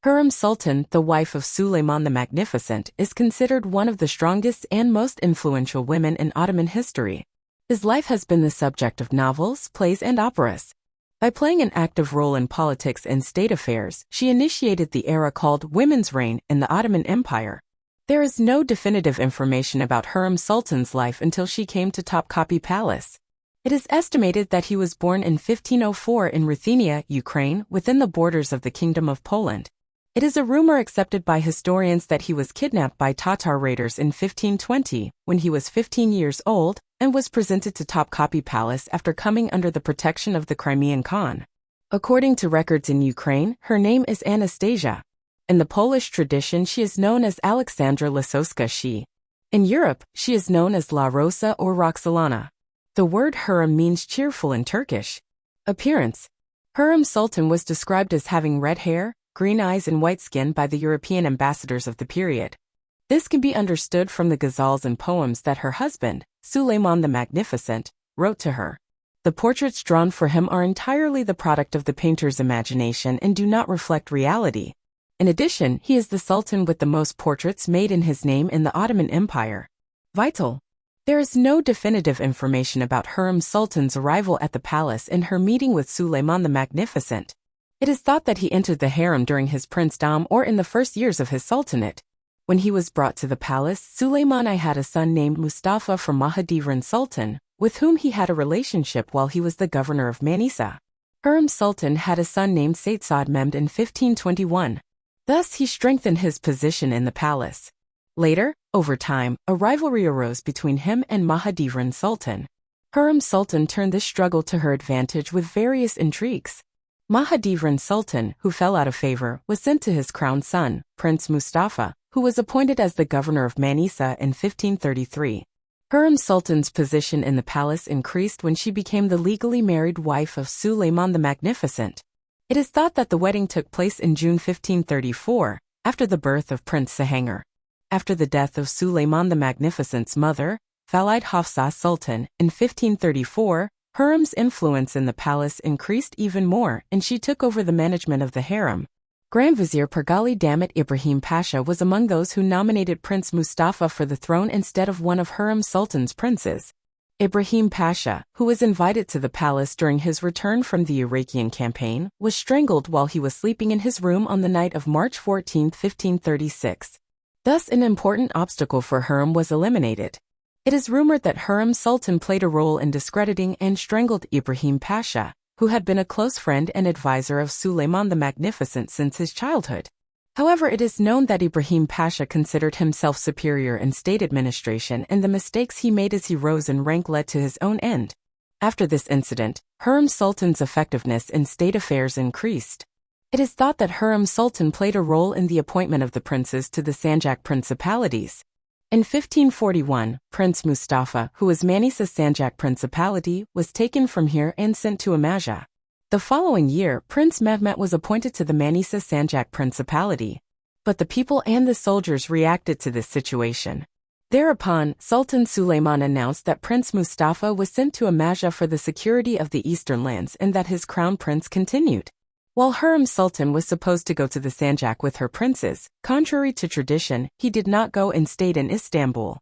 Hürrem Sultan, the wife of Suleiman the Magnificent, is considered one of the strongest and most influential women in Ottoman history. His life has been the subject of novels, plays, and operas. By playing an active role in politics and state affairs, she initiated the era called Women's Reign in the Ottoman Empire. There is no definitive information about Hürrem Sultan's life until she came to Topkapi Palace. It is estimated that he was born in 1504 in Ruthenia, Ukraine, within the borders of the Kingdom of Poland. It is a rumor accepted by historians that he was kidnapped by Tatar raiders in 1520, when he was 15 years old, and was presented to Topkapi Palace after coming under the protection of the Crimean Khan. According to records in Ukraine, her name is Anastasia. In the Polish tradition, she is known as Aleksandra Lasowska. In Europe, she is known as La Rosa or Roxolana. The word Hürrem means cheerful in Turkish. Appearance. Hürrem Sultan was described as having red hair, green eyes and white skin by the European ambassadors of the period. This can be understood from the ghazals and poems that her husband, Suleiman the Magnificent, wrote to her. The portraits drawn for him are entirely the product of the painter's imagination and do not reflect reality. In addition, he is the sultan with the most portraits made in his name in the Ottoman Empire. Vital. There is no definitive information about Hürrem Sultan's arrival at the palace and her meeting with Suleiman the Magnificent. It is thought that he entered the harem during his princedom or in the first years of his sultanate. When he was brought to the palace, Suleiman I had a son named Mustafa from Mahidevran Sultan, with whom he had a relationship while he was the governor of Manisa. Hürrem Sultan had a son named Said Mehmed in 1521. Thus he strengthened his position in the palace. Later, over time, a rivalry arose between him and Mahidevran Sultan. Hürrem Sultan turned this struggle to her advantage with various intrigues. Mahidevran Sultan, who fell out of favor, was sent to his crowned son, Prince Mustafa, who was appointed as the governor of Manisa in 1533. Hürrem Sultan's position in the palace increased when she became the legally married wife of Suleiman the Magnificent. It is thought that the wedding took place in June 1534, after the birth of Prince Sahangar. After the death of Suleiman the Magnificent's mother, Valide Hafsa Sultan, in 1534, Hürrem's influence in the palace increased even more, and she took over the management of the harem. Grand Vizier Pergali Damat Ibrahim Pasha was among those who nominated Prince Mustafa for the throne instead of one of Hürrem Sultan's princes. Ibrahim Pasha, who was invited to the palace during his return from the Iraqian campaign, was strangled while he was sleeping in his room on the night of March 14, 1536. Thus, an important obstacle for Hürrem was eliminated. It is rumored that Hürrem Sultan played a role in discrediting and strangled Ibrahim Pasha, who had been a close friend and advisor of Suleiman the Magnificent since his childhood. However, it is known that Ibrahim Pasha considered himself superior in state administration, and the mistakes he made as he rose in rank led to his own end. After this incident, Hürrem Sultan's effectiveness in state affairs increased. It is thought that Hürrem Sultan played a role in the appointment of the princes to the Sanjak principalities. In 1541, Prince Mustafa, who was Manisa's Sanjak principality, was taken from here and sent to Amaja. The following year, Prince Mehmet was appointed to the Manisa Sanjak principality. But the people and the soldiers reacted to this situation. Thereupon, Sultan Suleiman announced that Prince Mustafa was sent to Amaja for the security of the eastern lands and that his crown prince continued. While Hürrem Sultan was supposed to go to the Sanjak with her princes, contrary to tradition, he did not go and stayed in Istanbul.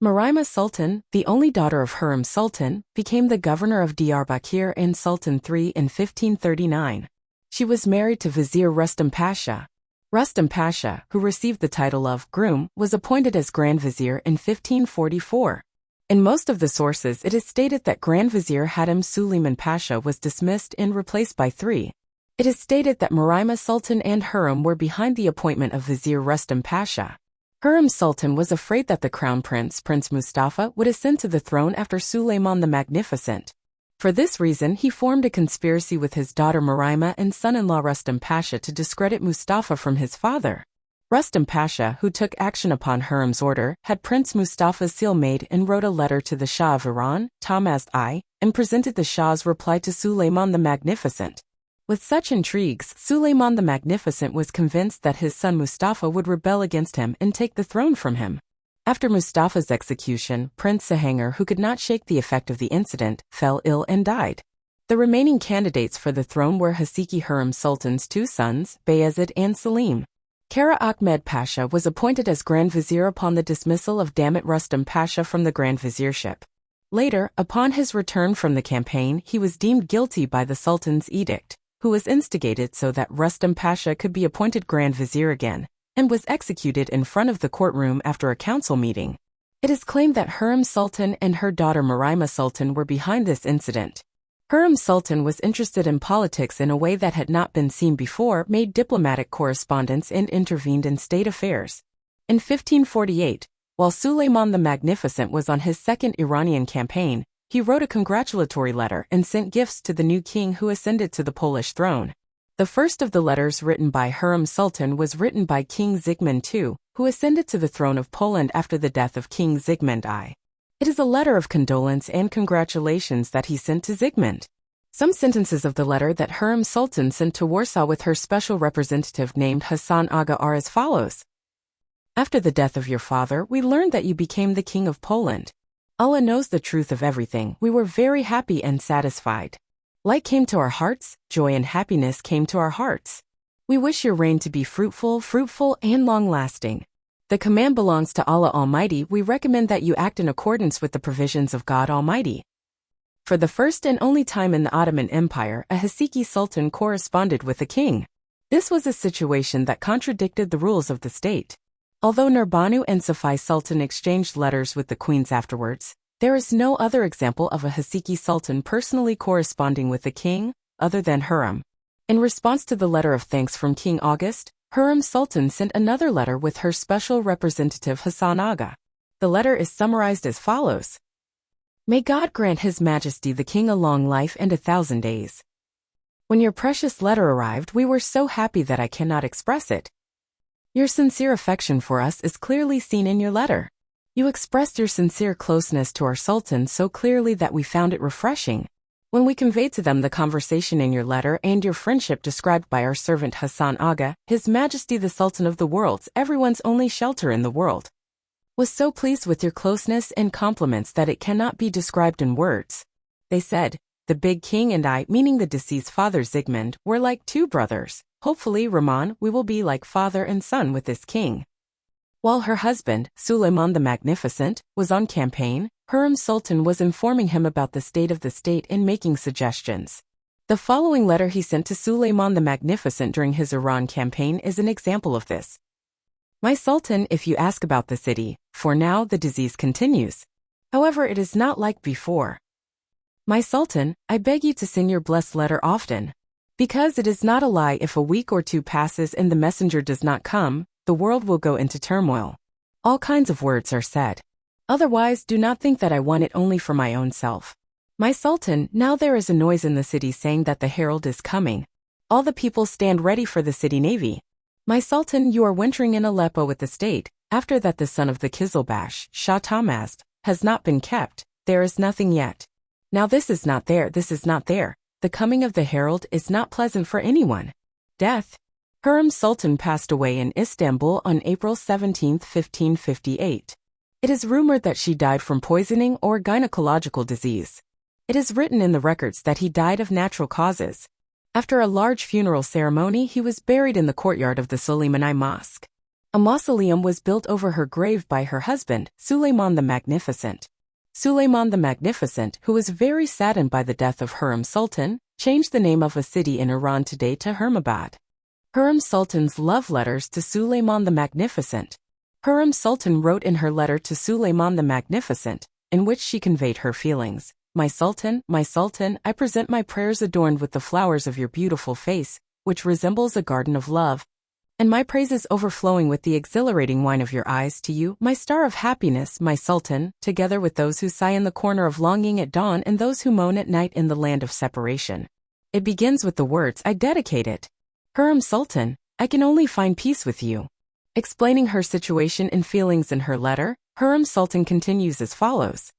Murayma Sultan, the only daughter of Hürrem Sultan, became the governor of Diyarbakir and Sultan III in 1539. She was married to Vizier Rustam Pasha. Rustam Pasha, who received the title of groom, was appointed as Grand Vizier in 1544. In most of the sources, it is stated that Grand Vizier Hatem Suleiman Pasha was dismissed and replaced by III. It is stated that Murayma Sultan and Hürrem were behind the appointment of Vizier Rustam Pasha. Hürrem Sultan was afraid that the crown prince, Prince Mustafa, would ascend to the throne after Suleiman the Magnificent. For this reason, he formed a conspiracy with his daughter Murayma and son-in-law Rustam Pasha to discredit Mustafa from his father. Rustam Pasha, who took action upon Hürrem's order, had Prince Mustafa's seal made and wrote a letter to the Shah of Iran, Tahmasp I, and presented the Shah's reply to Suleiman the Magnificent. With such intrigues, Suleiman the Magnificent was convinced that his son Mustafa would rebel against him and take the throne from him. After Mustafa's execution, Prince Sahangar, who could not shake the effect of the incident, fell ill and died. The remaining candidates for the throne were Haseki Hürrem Sultan's two sons, Bayezid and Selim. Kara Ahmed Pasha was appointed as Grand Vizier upon the dismissal of Damat Rustam Pasha from the Grand Viziership. Later, upon his return from the campaign, he was deemed guilty by the Sultan's edict, who was instigated so that Rustam Pasha could be appointed Grand Vizier again, and was executed in front of the courtroom after a council meeting. It is claimed that Hürrem Sultan and her daughter Muraima Sultan were behind this incident. Hürrem Sultan was interested in politics in a way that had not been seen before, made diplomatic correspondence and intervened in state affairs. In 1548, while Suleiman the Magnificent was on his second Iranian campaign, he wrote a congratulatory letter and sent gifts to the new king who ascended to the Polish throne. The first of the letters written by Hürrem Sultan was written by King Zygmunt II, who ascended to the throne of Poland after the death of King Zygmunt I. It is a letter of condolence and congratulations that he sent to Zygmunt. Some sentences of the letter that Hürrem Sultan sent to Warsaw with her special representative named Hasan Aga are as follows. After the death of your father, we learned that you became the king of Poland. Allah knows the truth of everything. We were very happy and satisfied. Light came to our hearts, joy and happiness came to our hearts. We wish your reign to be fruitful and long-lasting. The command belongs to Allah Almighty. We recommend that you act in accordance with the provisions of God Almighty. For the first and only time in the Ottoman Empire, a Haseki Sultan corresponded with a king. This was a situation that contradicted the rules of the state. Although Nurbanu and Safai Sultan exchanged letters with the queens afterwards, there is no other example of a Haseki Sultan personally corresponding with a king, other than Hürrem. In response to the letter of thanks from King August, Hürrem Sultan sent another letter with her special representative Hasan Aga. The letter is summarized as follows. May God grant His Majesty the King a long life and 1,000 days. When your precious letter arrived, we were so happy that I cannot express it. Your sincere affection for us is clearly seen in your letter. You expressed your sincere closeness to our Sultan so clearly that we found it refreshing. When we conveyed to them the conversation in your letter and your friendship described by our servant Hasan Aga, His Majesty the Sultan of the worlds, everyone's only shelter in the world, was so pleased with your closeness and compliments that it cannot be described in words. They said, the big king and I, meaning the deceased father Zygmunt, were like two brothers. Hopefully, Rahman, we will be like father and son with this king. While her husband, Suleiman the Magnificent, was on campaign, Hürrem Sultan was informing him about the state of the state and making suggestions. The following letter he sent to Suleiman the Magnificent during his Iran campaign is an example of this. My Sultan, if you ask about the city, for now the disease continues. However, it is not like before. My Sultan, I beg you to send your blessed letter often. Because it is not a lie if a week or two passes and the messenger does not come, the world will go into turmoil. All kinds of words are said. Otherwise, do not think that I want it only for my own self. My Sultan, now there is a noise in the city saying that the herald is coming. All the people stand ready for the city navy. My Sultan, you are wintering in Aleppo with the state. After that the son of the Kizilbash, Shah Tahmasp, has not been kept, there is nothing yet. Now this is not there, this is not there. The coming of the herald is not pleasant for anyone. Death. Hürrem Sultan passed away in Istanbul on April 17, 1558. It is rumored that she died from poisoning or gynecological disease. It is written in the records that he died of natural causes. After a large funeral ceremony, he was buried in the courtyard of the Suleimani Mosque. A mausoleum was built over her grave by her husband, Suleiman the Magnificent. Suleiman the Magnificent, who was very saddened by the death of Hürrem Sultan, changed the name of a city in Iran today to Hurmabad. Hürrem Sultan's love letters to Suleiman the Magnificent. Hürrem Sultan wrote in her letter to Suleiman the Magnificent, in which she conveyed her feelings. My Sultan, I present my prayers adorned with the flowers of your beautiful face, which resembles a garden of love, and my praises overflowing with the exhilarating wine of your eyes to you, my star of happiness, my Sultan, together with those who sigh in the corner of longing at dawn and those who moan at night in the land of separation. It begins with the words, I dedicate it. Hürrem Sultan, I can only find peace with you. Explaining her situation and feelings in her letter, Hürrem Sultan continues as follows.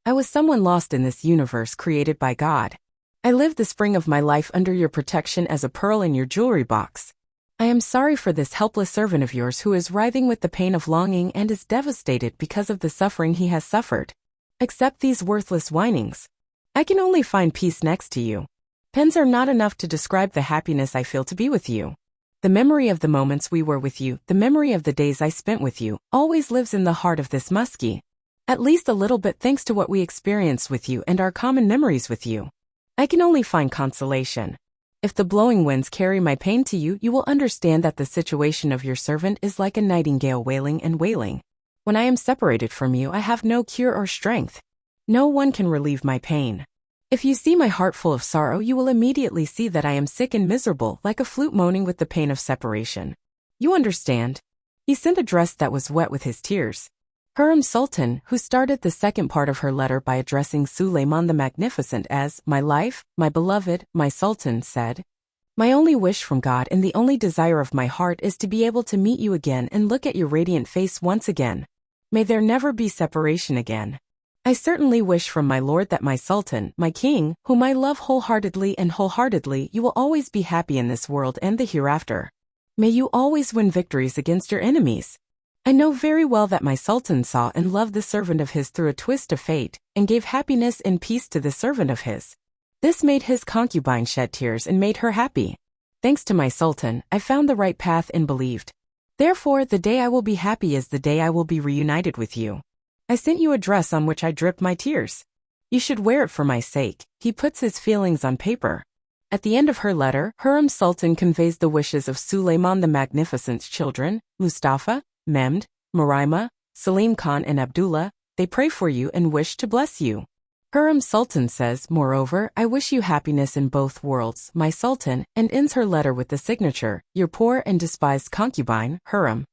I was someone lost in this universe created by God. I lived the spring of my life under your protection as a pearl in your jewelry box. I am sorry for this helpless servant of yours who is writhing with the pain of longing and is devastated because of the suffering he has suffered. Accept these worthless whinings. I can only find peace next to you. Pens are not enough to describe the happiness I feel to be with you. The memory of the moments we were with you, the memory of the days I spent with you, always lives in the heart of this muskie. At least a little bit thanks to what we experienced with you and our common memories with you. I can only find consolation. If the blowing winds carry my pain to you, you will understand that the situation of your servant is like a nightingale wailing and wailing. When I am separated from you, I have no cure or strength. No one can relieve my pain. If you see my heart full of sorrow, you will immediately see that I am sick and miserable, like a flute moaning with the pain of separation. You understand? He sent a dress that was wet with his tears. Hürrem Sultan, who started the second part of her letter by addressing Suleiman the Magnificent as my life, my beloved, my Sultan, said, "My only wish from God and the only desire of my heart is to be able to meet you again and look at your radiant face once again. May there never be separation again. I certainly wish from my Lord that my Sultan, my King, whom I love wholeheartedly, you will always be happy in this world and the hereafter. May you always win victories against your enemies. I know very well that my Sultan saw and loved the servant of his through a twist of fate, and gave happiness and peace to the servant of his. This made his concubine shed tears and made her happy. Thanks to my Sultan, I found the right path and believed. Therefore, the day I will be happy is the day I will be reunited with you. I sent you a dress on which I dripped my tears. You should wear it for my sake." He puts his feelings on paper. At the end of her letter, Hürrem Sultan conveys the wishes of Suleiman the Magnificent's children, Mustafa, Mehmed, Muraima, Selim Khan and Abdullah. They pray for you and wish to bless you. Hürrem Sultan says, "Moreover, I wish you happiness in both worlds, my Sultan," and ends her letter with the signature, "Your poor and despised concubine, Hürrem."